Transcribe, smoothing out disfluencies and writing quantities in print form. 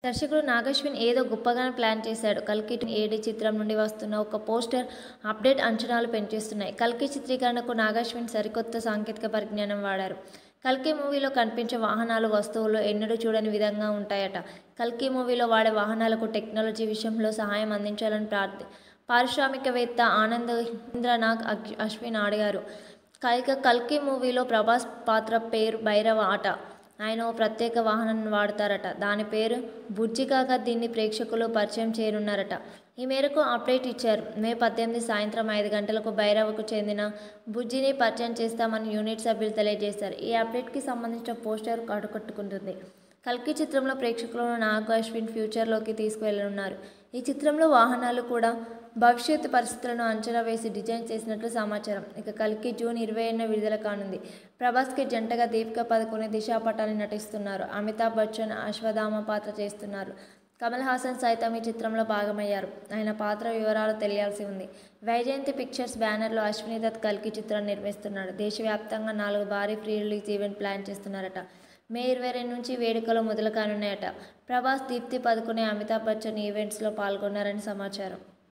దర్శకుడు నాగశ్విన్ ఏదో గొప్పగానే ప్లాన్ చేశాడు. 'కల్కి 7' చిత్రం నుండి వస్తున్న ఒక పోస్టర్ అప్డేట్ అంచనాలు పెంచేస్తున్నాయి. 'కల్కి' చిత్రీకరణకు నాగశ్విన్ సరికొత్త సాంకేతిక పరిజ్ఞానం వాడారు. 'కల్కి' మూవీలో కనిపించే వాహనాలు, వస్తువులు ఎన్నడూ చూడని విధంగా ఉంటాయట. 'కల్కి' మూవీలో వాడే వాహనాలకు టెక్నాలజీ విషయంలో సహాయం అందించాలని పారిశ్రామికవేత్త ఆనంద్ ఇంద్రనాగ్ అశ్విన్ అడిగారు. 'కల్కి' మూవీలో ప్రభాస్ పాత్ర పేరు భైరవ అట. ఆయన ఓ ప్రత్యేక వాహనాన్ని వాడతారట. దాని పేరు బుజ్జి కాగా దీన్ని ప్రేక్షకులు పరిచయం చేయనున్నారట. ఈ మేరకు అప్డేట్ ఇచ్చారు. మే 18 సాయంత్రం 5 గంటలకు భైరవకు చెందిన బుజ్జిని పరిచయం చేస్తామని యూనిట్ సభ్యులు తెలియజేశారు. ఈ అప్డేట్కి సంబంధించిన పోస్టర్ ఆకట్టుకుంటుంది. 'కల్కి' చిత్రంలో ప్రేక్షకులను నాగ్ అశ్విన్ ఫ్యూచర్లోకి తీసుకువెళ్లనున్నారు. ఈ చిత్రంలో వాహనాలు కూడా భవిష్యత్తు పరిస్థితులను అంచనా వేసి డిజైన్ చేసినట్లు సమాచారం. ఇక 'కల్కి' జూన్ 20న విడుదల కానుంది. ప్రభాస్కి జంటగా దీపికా పదుకొనె, దిశా పటాని నటిస్తున్నారు. అమితాబ్ బచ్చన్ అశ్వథామ పాత్ర చేస్తున్నారు. కమల్ హాసన్ సైతం ఈ చిత్రంలో భాగమయ్యారు. ఆయన పాత్ర వివరాలు తెలియాల్సి ఉంది. వైజయంతి పిక్చర్స్ బ్యానర్లో అశ్విని దత్ 'కల్కి' చిత్రాన్ని నిర్మిస్తున్నాడు. దేశవ్యాప్తంగా 4 భారీ ప్రీ రిలీజ్ ఈవెంట్ ప్లాన్ చేస్తున్నారట. మే 22 నుంచి వేడుకలు మొదలు కానున్నాయట. ప్రభాస్, దీప్తి పదుకొనె, అమితాబ్ బచ్చన్ ఈవెంట్స్లో పాల్గొన్నారని సమాచారం.